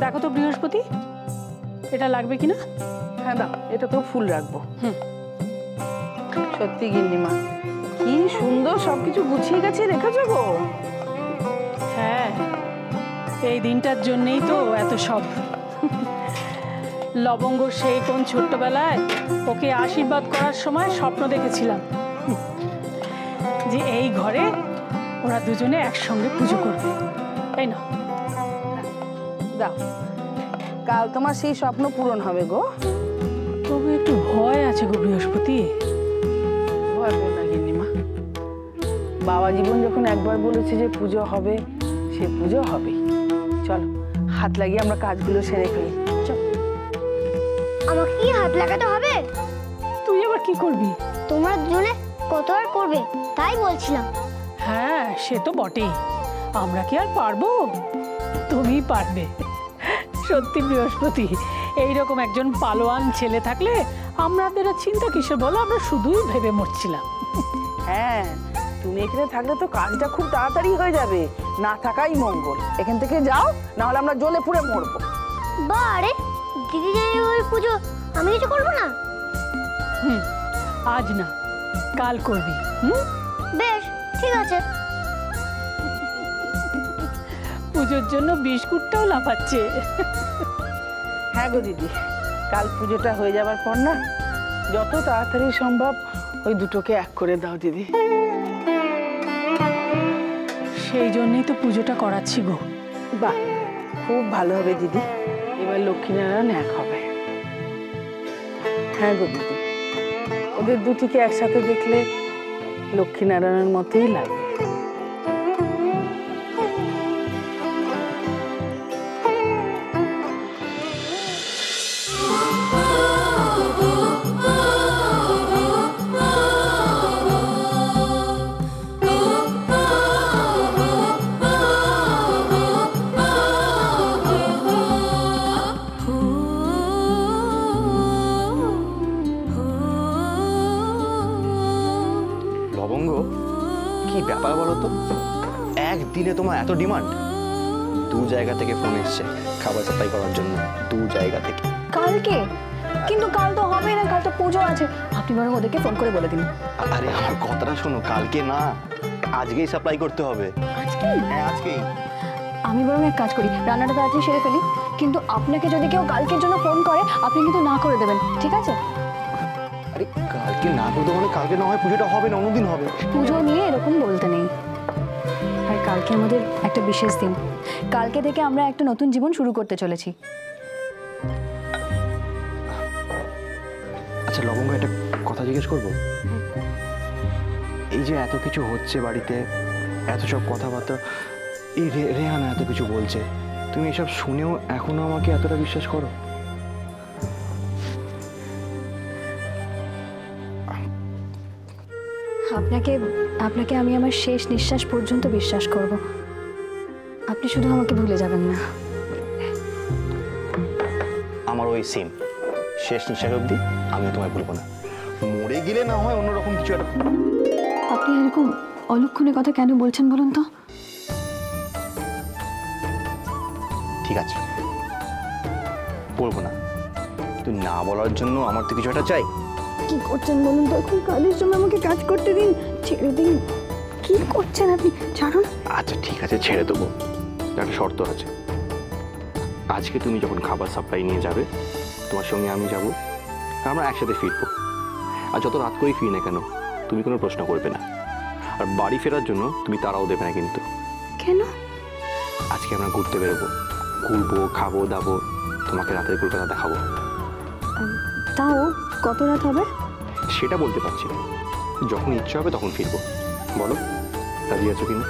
দেখো তো বৃহস্পতি, এটা লাগবে কিনা? হ্যাঁ দাও, এটা তো ফুল রাখবো। সত্যি গিন্নিমা, কি সুন্দর সবকিছু গুছিয়ে গেছে রেখেছো গো। হ্যাঁ, এই দিনটার জন্যই তো এত সব। লবঙ্গ সেই কোন ছোট্টবেলায় ওকে আশীর্বাদ করার সময় স্বপ্ন দেখেছিলাম যে এই ঘরে ওরা দুজনে একসঙ্গে পুজো করবে, তাই না? দাও, কাল তোমার সেই স্বপ্ন পূরণ হবে গো। তবে একটু ভয় আছে গো বৃহস্পতি। ভয় পেও না গিন্নিমা, বাবা জীবন যখন একবার বলেছে যে পুজো হবে, সে পুজো হবেই। চলো হাত লাগিয়ে আমরা কাজগুলো সেরে ফেলি। আমাকে কি হাত লাগাতে হবে? তুই আবার কি করবি? তোমরা দুজনে কত আর করবে তাই বলছিলাম। হ্যাঁ, সে তো বটেই। আমরা কি আর পারবো? তুমি পারবে। সত্যি বৃহস্পতি, এইরকম একজন পালোয়ান ছেলে থাকলে আমাদের চিন্তা কিসের বলো? আমরা শুধুই ভেবে মরছিলাম। হ্যাঁ, তুমি এখানে থাকলে তো কাজটা খুব তাড়াতাড়ি হয়ে যাবে, না থাকাই মঙ্গল। এখান থেকে যাও, না হলে আমরা জ্বলে পুড়ে মরবো। বারে দিদি জামাইবাবুর পুজো আমি কিছু করবো না? আজ না, কাল করবি। বেশ, ঠিক আছে। পুজোর জন্য বিস্কুটটাও লাফাচ্ছে। হ্যাঁ গো দিদি, কাল পুজোটা হয়ে যাবার পর না যত তাড়াতাড়ি সম্ভব ওই দুটোকে এক করে দাও দিদি। সেই জন্যই তো পুজোটা করাচ্ছি গো। বাহ, খুব ভালো হবে দিদি, এবার লক্ষ্মীনারায়ণ এক হবে। হ্যাঁ গো দিদি, ওদের দুটিকে একসাথে দেখলে লক্ষ্মীনারায়ণের মতোই লাগে। লবঙ্গ, কি ব্যাপার বলো তো? একদিনে তোমার এত ডিমান্ড? দু জায়গা থেকে ফোন এসছে খাবার সাপ্লাই করার জন্য, দু জায়গা থেকে। কালকে? কিন্তু কাল তো হবে না, কাল তো পুজো আছে। আপনি বরং ওদেরকে ফোন করে বলে দিন। আরে আমার কথাটা শোনো, কালকে না, আজকেই সাপ্লাই করতে হবে। আজকেই? হ্যাঁ, আজকেই। আমি বরং এক কাজ করি, রান্নাটা তাড়াতাড়ি সেরে ফেলি। কিন্তু আপনাকে যদি কেউ কালকের জন্য ফোন করে, আপনি কিন্তু না করে দেবেন, ঠিক আছে? আরে কালকে না করতে মানে কালকে না হয় পুজোটা হবে না, অন্যদিন হবে। পুজো নিয়ে এরকম বলতে নেই। আর কালকে আমাদের একটা বিশেষ দিন। কালকে থেকে আমরা একটা নতুন জীবন শুরু করতে চলেছি। আচ্ছা লবঙ্গ, একটা কথা জিজ্ঞেস করবো? এই যে এত কিছু হচ্ছে বাড়িতে, এত সব কথাবার্তা, এই রেহানা এত কিছু বলছে, তুমি এসব শুনেও এখনো আমাকে এতটা বিশ্বাস করো? আপনাকে আমি আমার শেষ নিঃশ্বাস পর্যন্ত বিশ্বাস করব। আপনি শুধু আমাকে ভুলে যাবেন না। আমার ওই সেম, শেষ নিঃশ্বাস অবধি আমিও তোমায় ভুলবো না। মরে গেলে না হয় অন্যরকম কিছু একটা। আপনি এরকম অলক্ষণে কথা কেন বলছেন বলুন তো? ঠিক আছে, বলবো না। তুই না বলার জন্য আমার তো কিছু একটা চাই। কি করছেন বলুন তো? এখন কাজের সময় আমাকে কাজ করতে দিন, ছেড়ে দিন। কি করছেন আপনি? ছাড়ুন। আচ্ছা ঠিক আছে, ছেড়ে দেবো। একটা শর্ত আছে, আজকে তুমি যখন খাবার সাপ্লাই নিয়ে যাবে, তোমার সঙ্গে আমি যাব, আমরা একসাথে ফিরবো। আর যত রাত করেই ফিরি না কেন, তুমি কোনো প্রশ্ন করবে না। আর বাড়ি ফেরার জন্য তুমি তাড়াও দেবে না কিন্তু। কেন? আজকে আমরা ঘুরতে বেরোবো, ঘুরবো, খাবো দাবো, তোমাকে রাতের কলকাতা দেখাবো। তাও কত রাত হবে? সেটা বলতে পারছি না, যখন ইচ্ছা হবে তখন ফিরবো। বলো রাজি আছো কিনা?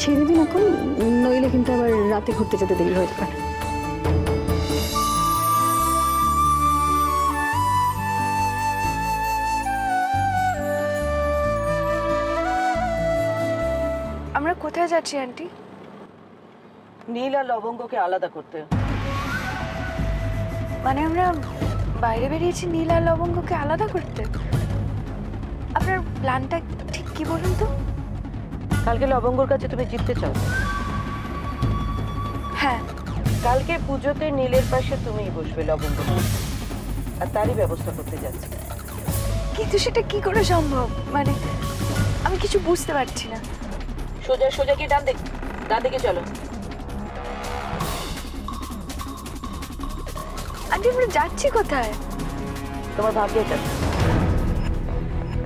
ছেড়ে দিন এখন, নইলে কিন্তু আবার রাতে ঘুরতে যেতে দেরি হয়ে যাবে। আমরা কোথায় যাচ্ছি আন্টি? নীল আর লবঙ্গকে আলাদা করতে। মানে আমরা বাইরে বেরিয়েছি নীল আর লবঙ্গকে আলাদা করতে? আপনার প্ল্যানটা ঠিক কি বলুন তো? কালকে লবঙ্গর কাছে তুমি জিততে চাও, হ্যাঁ, কালকে পুজোতে নীলের পাশে তুমিই বসবে লবঙ্গ, আর তারই ব্যবস্থা করতে যাচ্ছি। কিন্তু সেটা কি করে সম্ভব? মানে আমি কিছু বুঝতে পারছি না। সোজা সোজা কি ডান দিকে চলো। আন্টি আমরা যাচ্ছি কোথায়? তোমার ভাগ্যে এটা।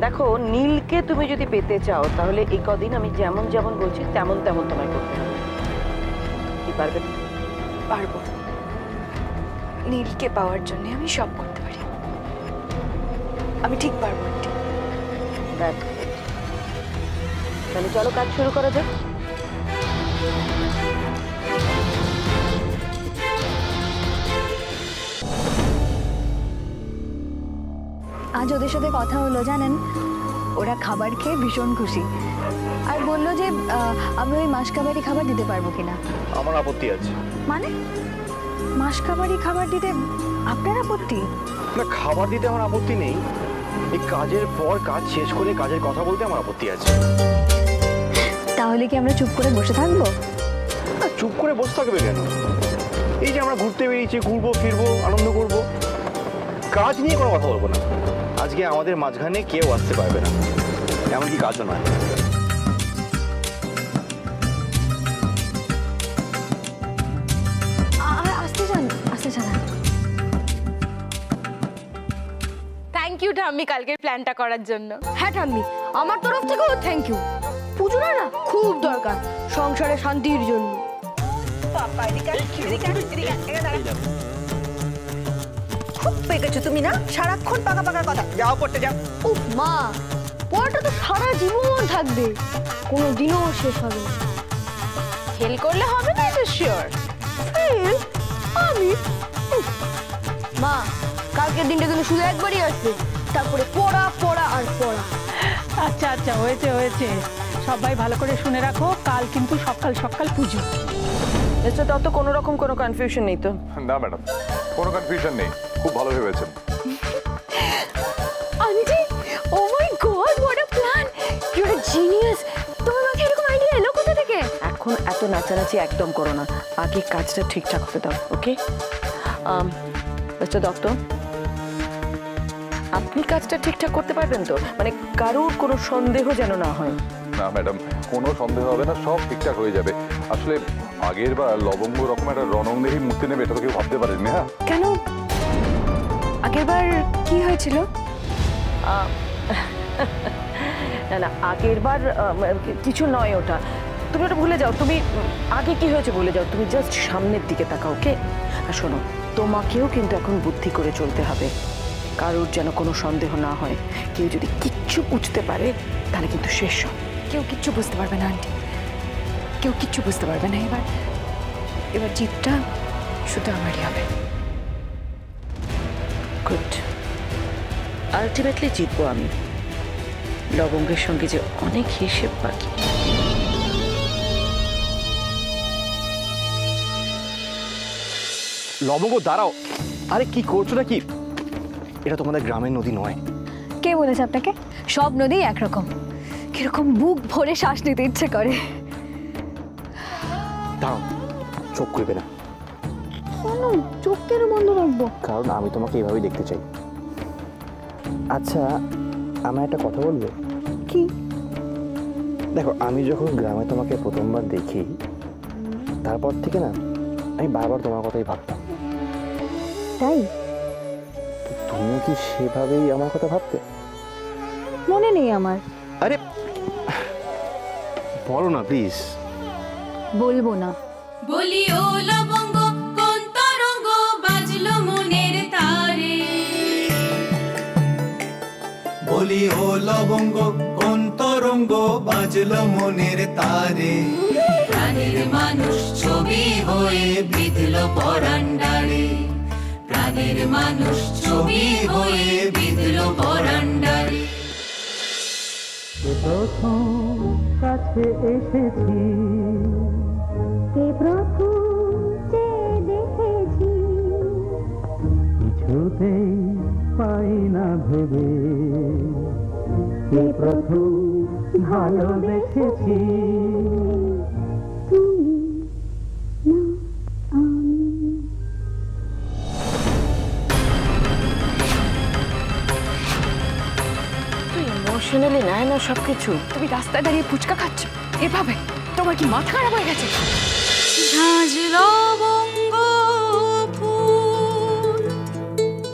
দেখো, নীলকে তুমি যদি পেতে চাও তাহলে এই কদিন আমি যেমন যেমন বলছি তেমন তেমন তোমায় করতে হবে। কি পারবে? পারবো। নীলকে পাওয়ার জন্য আমি সব করতে পারি। আমি ঠিক পারবো আন্টি। তাহলে চলো কাজ শুরু করা যাক। আজ ওদের সাথে কথা হলো জানেন, ওরা খাবার খেয়ে ভীষণ খুশি আর বললো যে আমি ওই মাসকাবারি খাবার দিতে পারবো কিনা। আমার আপত্তি আছে। মানে মাসকাবারি খাবার দিতে আপনার আপত্তি? না, খাবার দিতে আমার আপত্তি নেই, এই কাজের পর কাজ শেষ করে কাজের কথা বলতে আমার আপত্তি আছে। তাহলে কি আমরা চুপ করে বসে থাকবো? না, চুপ করে বসে থাকবে কেন? এই যে আমরা ঘুরতে বেরিয়েছি, ঘুরবো ফিরবো, আনন্দ করবো, কাজ নিয়ে কোনো কথা বলবো না। আজকে আমাদের মাঝখানে কেউ আসতে পারবে না, এমনকি কাজও নয়। আসতে যান, আসতে যান। থ্যাংক ইউ ঠাম্মি কালকের প্ল্যানটা করার জন্য। হ্যাঁ ঠাম্মি, আমার তরফ থেকেও থ্যাংক ইউ। পুজোটা না খুব দরকার সংসারে শান্তির জন্য। খুব পেকেছো তুমি না, সারাক্ষণ পাকা পাকার কথা। যাও পড়তে যাও। উফ মা, পড়াটা তো সারা জীবন থাকবে, কোনো দিনও শেষ হবে না। ফেল করলে হবে না, এটা শিওর। ফেল? আমি? মা, কালকের দিনটা কিন্তু শুধু একবারই আসবে, তারপরে পড়া পড়া আর পড়া। আচ্ছা আচ্ছা, হয়েছে হয়েছে, সবাই ভালো করে শুনে রাখো, কাল কিন্তু সকাল সকাল পুজো। মিস্টার দত্ত, কোনো রকম কোনো কনফিউশন নেই তো? না ম্যাডাম, কোনো কনফিউশন নেই, খুব ভালো ভেবেছেন। Aunty, oh my god, what a plan! You are a genius. তোমার মাথায় এরকম আইডিয়া এলো কোথা থেকে? এখন এত নাচানাচি একদম করো না, আগে কাজটা ঠিকঠাক হতে দাও। ওকে মিস্টার দত্ত, আপনি কাজটা ঠিকঠাক করতে পারবেন তো? মানে কারোর কোনো সন্দেহ যেন না হয়। না ম্যাডাম, কোনো সন্দেহ হবে না, সব ঠিকঠাক হয়ে যাবে। আসলে আগের বার লবঙ্গ রকম একটা রণংদেহী মূর্তি নেবে, এটা তো কেউ ভাবতে পারেনি। হ্যাঁ, কেন? আগেরবার কি হয়েছিল? না না, আগের বার কিছু নয় ওটা, তুমি ওটা ভুলে যাও। তুমি আগে কি হয়েছে বলে যাও, তুমি জাস্ট সামনের দিকে তাকাও। ওকে? আর শোনো, তোমাকেও কিন্তু এখন বুদ্ধি করে চলতে হবে, কারোর যেন কোনো সন্দেহ না হয়। কেউ যদি কিচ্ছু বুঝতে পারে তাহলে কিন্তু শেষ। কেউ কিচ্ছু বুঝতে পারবে না আন্টি, কেউ কিচ্ছু বুঝতে পারবে না। এবার জিতটা শুধু আমারই হবে। গুড, আলটিমেটলি জিতবো আমি। লবঙ্গের সঙ্গে যে অনেক হিসেব বাকি। লবঙ্গ দাঁড়াও, আরে কি করছো নাকি? এটা তোমাদের গ্রামের নদী নয়। কে বলেছে আপনাকে? সব নদী একরকম, কিরকম বুক ভরে শ্বাস নিতে ইচ্ছে করে। দাঁড়াও, চোখ করবে না। কেন চোখ কেন বন্ধ রাখবো? কারণ আমি তোমাকে এইভাবেই দেখতে চাই। আচ্ছা, আমার একটা কথা বলবে? কি? দেখো, আমি যখন গ্রামে তোমাকে প্রথমবার দেখি, তারপর থেকে না আমি বারবার তোমার কথাই ভাবতাম। তাই? তুমি কি সেভাবেই আমার কথা ভাবতে? মনে নেই আমার। আরে বলো না প্লিজ। বলবো না। বলি ও লবঙ্গ, কোন তরঙ্গ বাজলো মনের তারে? বলি ও লবঙ্গ, কোন তরঙ্গ বাজলো মনের তারে? প্রাণের মানুষ ছবি হয়ে বিঁধলো পরান্ডারে, প্রাণের মানুষ ছবি হয়ে বিঁধলো পরান্ডারে। প্রথম কাছে এসেছি, প্রথম দেখেছি, কিছুতেই পাই না ভেবে, প্রথম ভালোবেসেছি। ইমোশনালি নেয় না সবকিছু। তুমি রাস্তায় দাঁড়িয়ে ফুচকা খাচ্ছ এভাবে? তোমার কি মাথা খারাপ হয়ে গেছে?